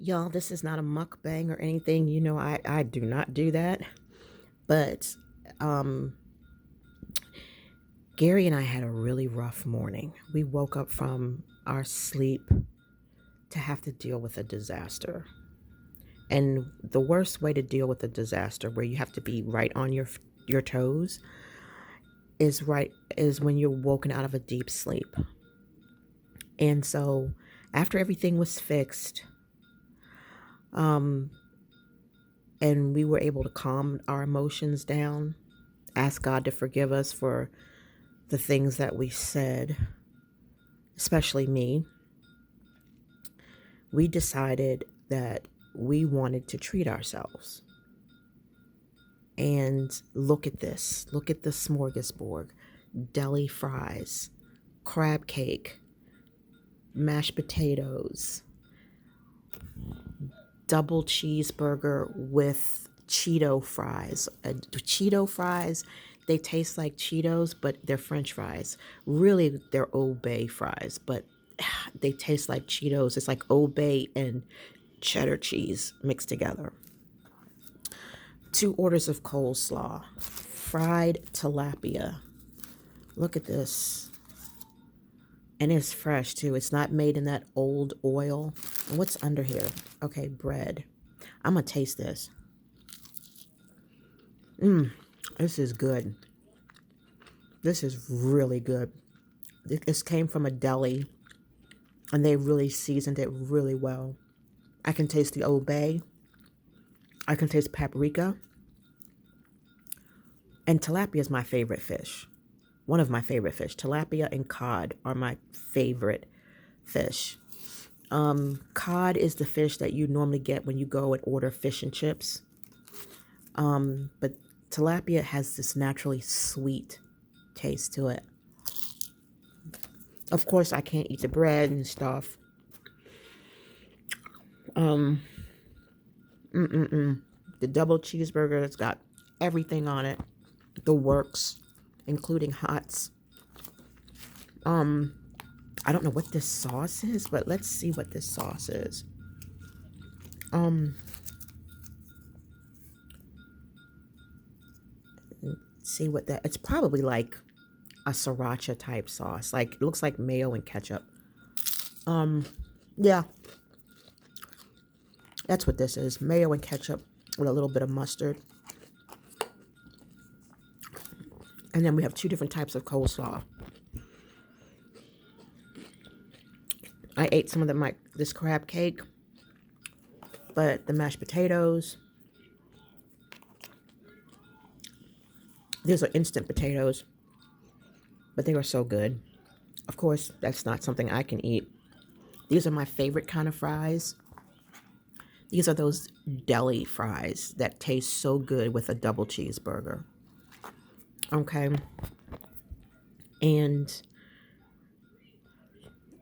Y'all, this is not a mukbang or anything. I do not do that. But um, Gary and I had a really rough morning. We woke up from our sleep to have to deal with a disaster. And the worst way to deal with a disaster, where you have to be right on your toes, is when you're woken out of a deep sleep. And so, after everything was fixed, um, and we were able to calm our emotions down, ask God to forgive us for the things that we said, especially me, we decided that we wanted to treat ourselves. And look at this. Look at the smorgasbord: deli fries, crab cake, mashed potatoes, double cheeseburger with Cheeto fries. Cheeto fries, they taste like Cheetos, but they're French fries. Really, they're Old Bay fries, but they taste like Cheetos. It's like Old Bay and cheddar cheese mixed together. 2 orders of coleslaw, fried tilapia. Look at this. And it's fresh too. It's not made in that old oil. And what's under here? Okay, bread. I'm going to taste this. This is good. This is really good. This came from a deli, and they really seasoned it really well. I can taste the Old Bay. I can taste paprika. And tilapia is my favorite fish. One of my favorite fish. Tilapia and cod are my favorite fish. Cod is the fish that you normally get when you go and order fish and chips. But tilapia has this naturally sweet taste to it. Of course, I can't eat the bread and stuff. The double cheeseburger, it's got everything on it. The works, including hots. I don't know what this sauce is, but let's see what this sauce is. See what that, it's probably like a sriracha type sauce. Like, it looks like mayo and ketchup. Yeah, that's what this is. Mayo and ketchup with a little bit of mustard. And then we have 2 different types of coleslaw. I ate some of this crab cake, but the mashed potatoes, these are instant potatoes, but they were so good. Of course, that's not something I can eat. These are my favorite kind of fries. These are those deli fries that taste so good with a double cheeseburger. Okay. And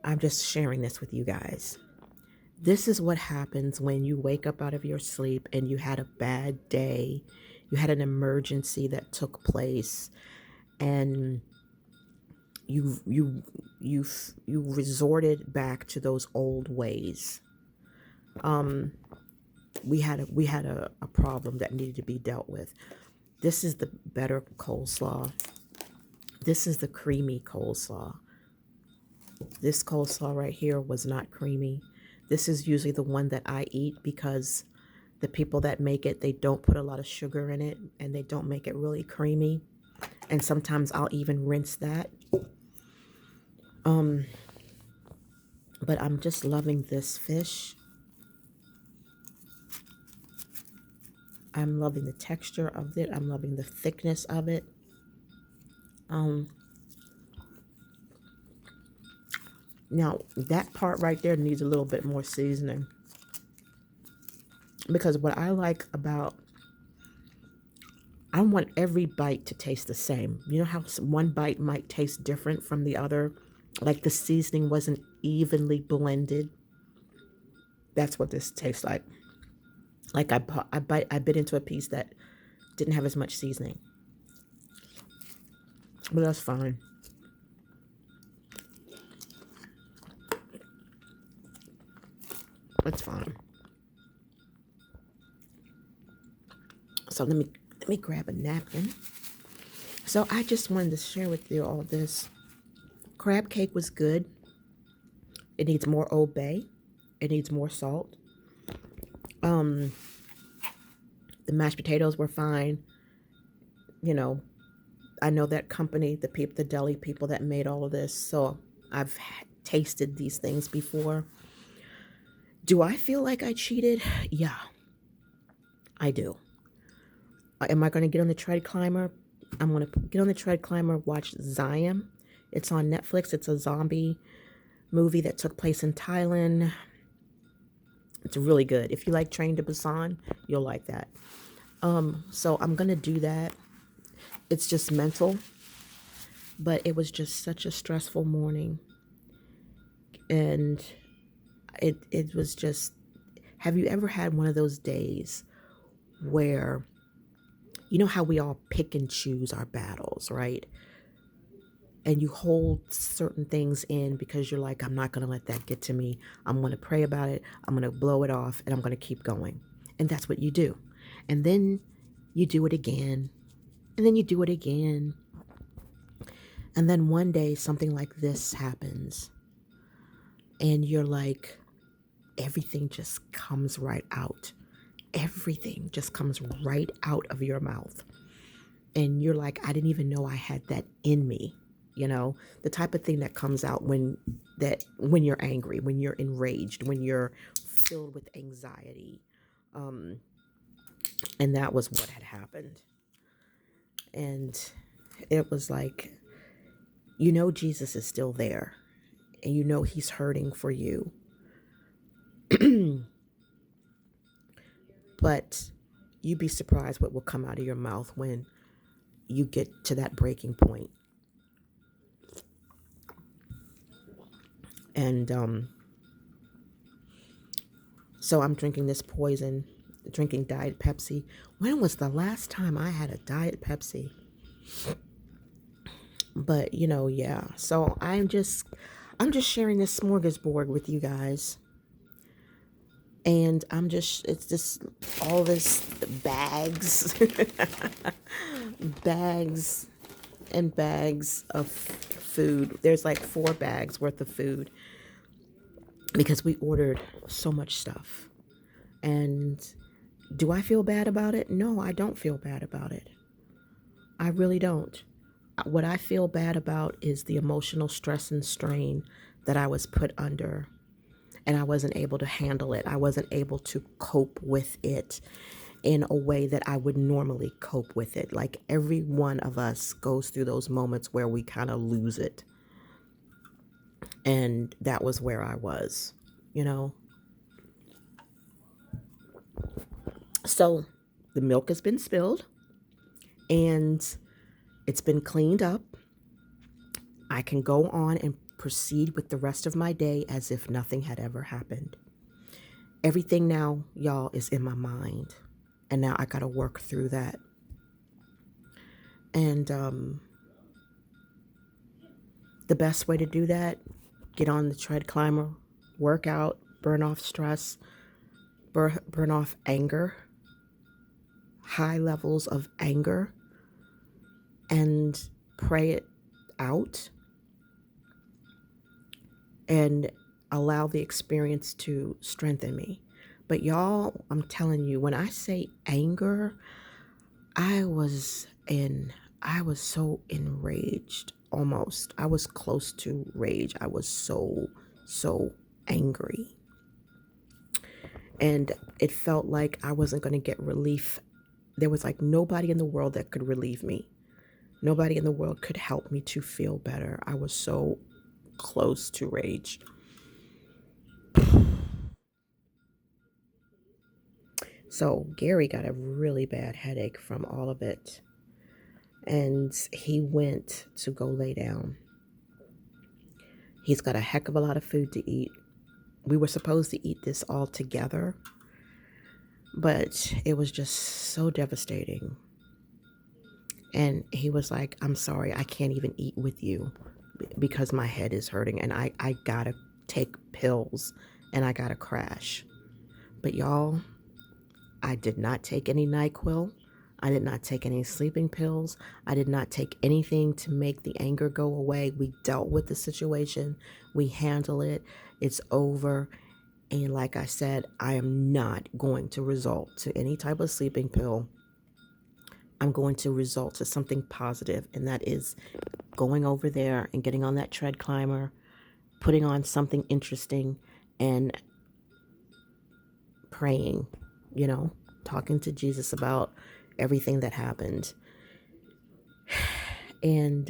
I'm just sharing this with you guys. This is what happens when you wake up out of your sleep and you had a bad day. You had an emergency that took place, and you resorted back to those old ways. We had a problem that needed to be dealt with. This is the better coleslaw. This is the creamy coleslaw. This coleslaw right here was not creamy. This is usually the one that I eat because the people that make it, they don't put a lot of sugar in it, and they don't make it really creamy. And sometimes I'll even rinse that. But I'm just loving this fish. I'm loving the texture of it. I'm loving the thickness of it. Now, that part right there needs a little bit more seasoning. Because what I like about, I want every bite to taste the same. You know how one bite might taste different from the other? Like the seasoning wasn't evenly blended. That's what this tastes like. Like I bit into a piece that didn't have as much seasoning. But that's fine. It's fine. So let me grab a napkin. So I just wanted to share with you all this. Crab cake was good. It needs more Old Bay. It needs more salt. Um, the mashed potatoes were fine. You know, I know that company, the deli people that made all of this. So I've tasted these things before. Do I feel like I cheated? Yeah, I do. Am I going to get on the tread climber? I'm going to get on the tread climber, watch Zion. It's on Netflix. It's a zombie movie that took place in Thailand. It's really good. If you like Train to Busan, you'll like that. So I'm going to do that. It's just mental, but it was just such a stressful morning. And it was just, have you ever had one of those days where, you know how we all pick and choose our battles, right? And you hold certain things in because you're like, I'm not going to let that get to me. I'm going to pray about it. I'm going to blow it off and I'm going to keep going. And that's what you do. And then you do it again. And then you do it again. And then one day something like this happens. And you're like, everything just comes right out. Everything just comes right out of your mouth. And you're like, I didn't even know I had that in me. You know, the type of thing that comes out when you're angry, when you're enraged, when you're filled with anxiety. And that was what had happened. And it was like, you know, Jesus is still there and you know, he's hurting for you. But you'd be surprised what will come out of your mouth when you get to that breaking point. And so I'm drinking this poison, drinking Diet Pepsi. When was the last time I had a Diet Pepsi? But you know, yeah. So I'm just sharing this smorgasbord with you guys. And it's just all this bags, bags and bags of food. There's like 4 bags worth of food because we ordered so much stuff. And do I feel bad about it? No, I don't feel bad about it. I really don't. What I feel bad about is the emotional stress and strain that I was put under, and I wasn't able to handle it. I wasn't able to cope with it in a way that I would normally cope with it. Like every one of us goes through those moments where we kind of lose it. And that was where I was, you know. So the milk has been spilled and it's been cleaned up. I can go on and proceed with the rest of my day as if nothing had ever happened. Everything now, y'all, is in my mind. And now I got to work through that. And the best way to do that, get on the tread climber, work out, burn off stress, burn off anger, high levels of anger, and pray it out and allow the experience to strengthen me. But y'all, I'm telling you, when I say anger, I was so enraged almost. I was close to rage. I was so angry. And it felt like I wasn't going to get relief. There was like nobody in the world that could relieve me. Nobody in the world could help me to feel better. I was so close to rage. So Gary got a really bad headache from all of it. And he went to go lay down. He's got a heck of a lot of food to eat. We were supposed to eat this all together, but it was just so devastating. And he was like, I'm sorry, I can't even eat with you because my head is hurting and I gotta take pills and I gotta crash. But y'all, I did not take any NyQuil. I did not take any sleeping pills. I did not take anything to make the anger go away. We dealt with the situation. We handle it. It's over. And like I said, I am not going to resort to any type of sleeping pill. I'm going to resort to something positive, and that is going over there and getting on that tread climber, putting on something interesting, and praying, talking to Jesus about everything that happened. And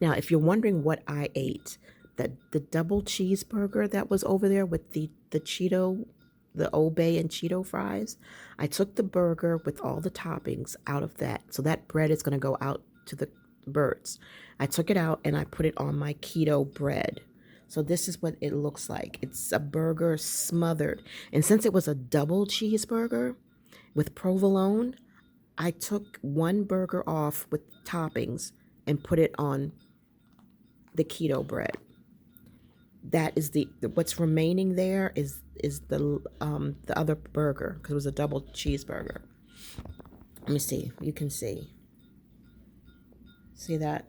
now, if you're wondering what I ate, the double cheeseburger that was over there with the Cheeto, the Old Bay and Cheeto fries, I took the burger with all the toppings out of that. So that bread is going to go out to the birds. I took it out and I put it on my keto bread. So this is what it looks like. It's a burger smothered. And since it was a double cheeseburger with provolone, I took one burger off with toppings and put it on the keto bread. That is what's remaining there is the other burger, because it was a double cheeseburger. Let me see. You can see that.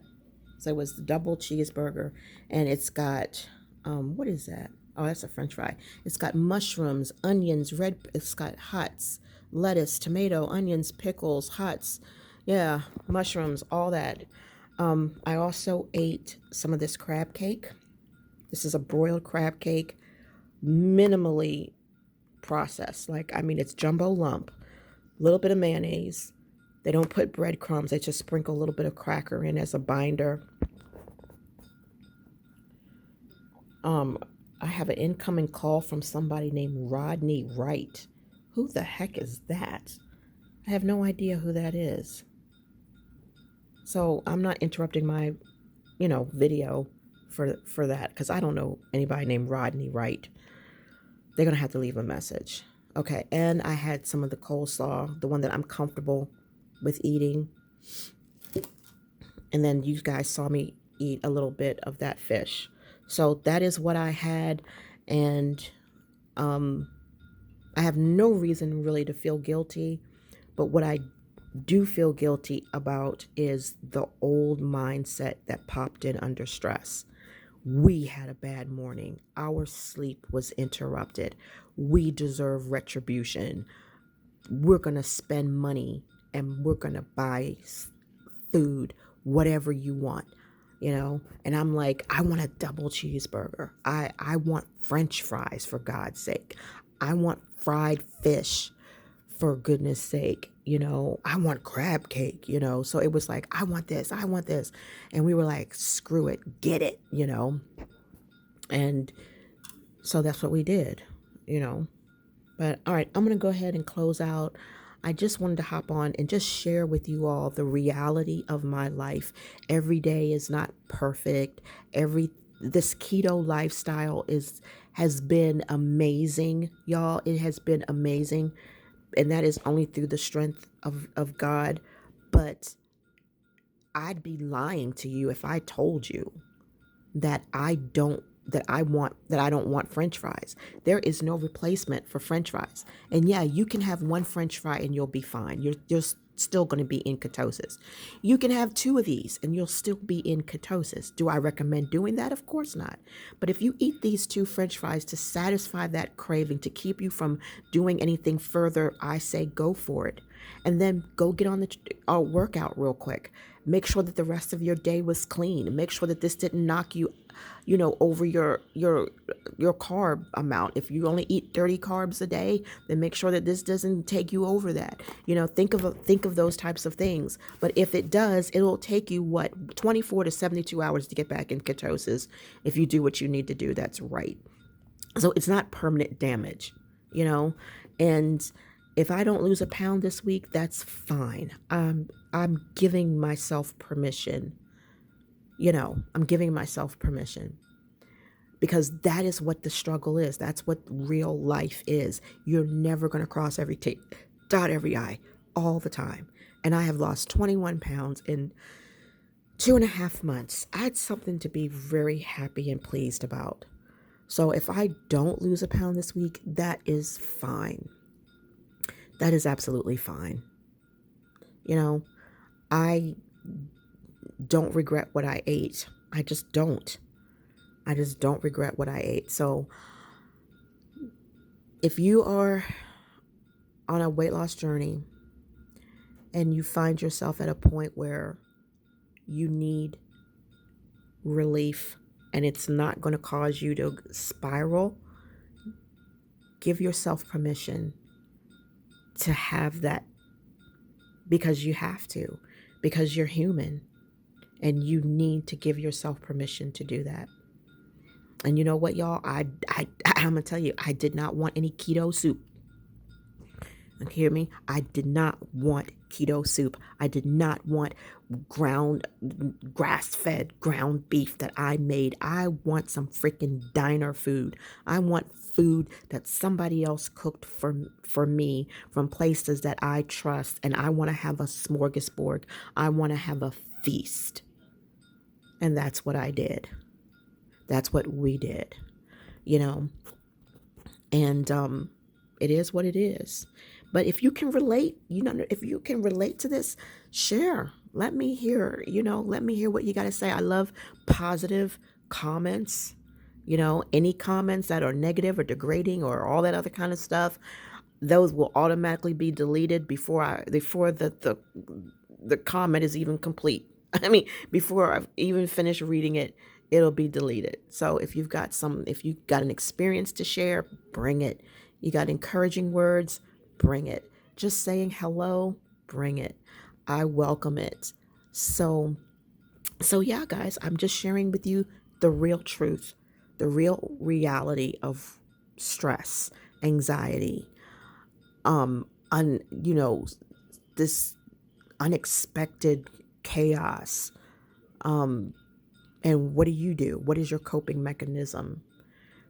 So it was the double cheeseburger, and it's got what is that? Oh, that's a French fry. It's got mushrooms, onions, it's got Huts, lettuce, tomato, onions, pickles, Huts. Yeah, mushrooms, all that. I also ate some of this crab cake. This is a broiled crab cake, minimally processed. It's jumbo lump, a little bit of mayonnaise. They don't put breadcrumbs. They just sprinkle a little bit of cracker in as a binder. I have an incoming call from somebody named Rodney Wright. Who the heck is that? I have no idea who that is. So I'm not interrupting my, video for that, because I don't know anybody named Rodney Wright. They're going to have to leave a message. Okay, and I had some of the coleslaw, the one that I'm comfortable with eating. And then you guys saw me eat a little bit of that fish. So that is what I had, and I have no reason really to feel guilty, but what I do feel guilty about is the old mindset that popped in under stress. We had a bad morning. Our sleep was interrupted. We deserve retribution. We're going to spend money and we're going to buy food, whatever you want, And I'm like, I want a double cheeseburger. I want French fries, for God's sake. I want fried fish, for goodness sake. I want crab cake, So it was like, I want this. And we were like, screw it, get it, And so that's what we did, But all right, I'm going to go ahead and close out. I just wanted to hop on and just share with you all the reality of my life. Every day is not perfect. This keto lifestyle has been amazing, y'all. It has been amazing. And that is only through the strength of God. But I'd be lying to you if I told you that I don't want French fries. There is no replacement for French fries. And yeah, you can have one French fry and you'll be fine. You're still going to be in ketosis. You can have two of these and you'll still be in ketosis. Do I recommend doing that? Of course not. But if you eat these two French fries to satisfy that craving, to keep you from doing anything further, I say go for it. And then go get on the workout real quick. Make sure that the rest of your day was clean. Make sure that this didn't knock you, over your carb amount. If you only eat 30 carbs a day, then make sure that this doesn't take you over that. Think of those types of things. But if it does, it'll take you 24 to 72 hours to get back in ketosis if you do what you need to do. That's right. So it's not permanent damage, and if I don't lose a pound this week, that's fine. I'm giving myself permission. I'm giving myself permission, because that is what the struggle is. That's what real life is. You're never going to cross every T, dot every I, all the time. And I have lost 21 pounds in 2.5 months. I had something to be very happy and pleased about. So if I don't lose a pound this week, that is fine. That is absolutely fine. You know, I don't regret what I ate. I just don't. I just don't regret what I ate. So if you are on a weight loss journey and you find yourself at a point where you need relief and it's not going to cause you to spiral, give yourself permission to have that, because you have to, because you're human and you need to give yourself permission to do that. And you know what, y'all? I'm gonna tell you, I did not want any keto soup. You hear me? I did not want keto soup. I did not want grass-fed ground beef that I made. I want some freaking diner food. I want food that somebody else cooked for me from places that I trust. And I want to have a smorgasbord. I want to have a feast. And that's what I did. That's what we did, you know. And it is what it is. But if you can relate, if you can relate to this, share. Let me hear, let me hear what you got to say. I love positive comments. Any comments that are negative or degrading or all that other kind of stuff, those will automatically be deleted before the comment is even complete. I mean, before I've even finished reading it, it'll be deleted. So if you've got an experience to share, bring it. You got encouraging words, bring it. Just saying hello, bring it. I welcome it. So yeah, guys, I'm just sharing with you the real truth, the real reality of stress, anxiety, this unexpected chaos. And what do you do? What is your coping mechanism?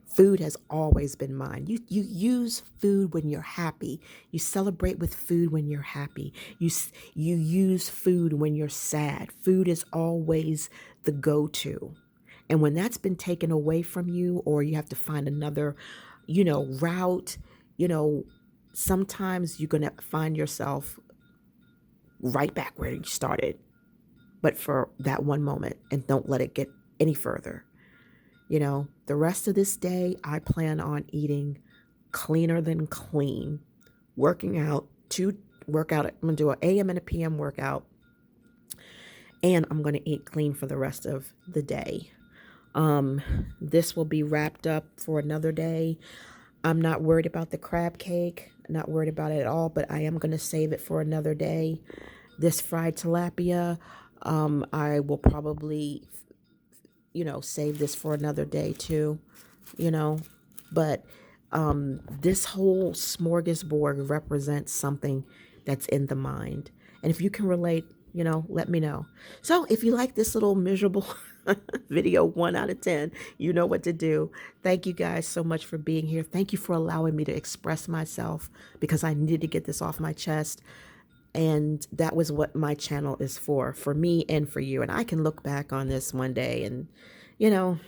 Food has always been mine. You use food when you're happy. You celebrate with food when you're happy. You use food when you're sad. Food is always the go-to. And when that's been taken away from you, or you have to find another, route, sometimes you're going to find yourself right back where you started, but for that one moment, and don't let it get any further. The rest of this day, I plan on eating cleaner than clean, working out, I'm going to do an AM and a PM workout, and I'm going to eat clean for the rest of the day. This will be wrapped up for another day. I'm not worried about the crab cake, not worried about it at all, but I am going to save it for another day. This fried tilapia, I will probably, save this for another day too, but this whole smorgasbord represents something that's in the mind. And if you can relate, let me know. So if you like this little miserable video, 1 out of 10, you know what to do. Thank you guys so much for being here. Thank you for allowing me to express myself, because I needed to get this off my chest. And that was what my channel is for me and for you. And I can look back on this one day and, and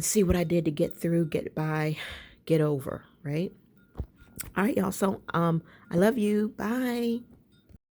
see what I did to get through, get by, get over, right? All right, y'all. So, I love you. Bye.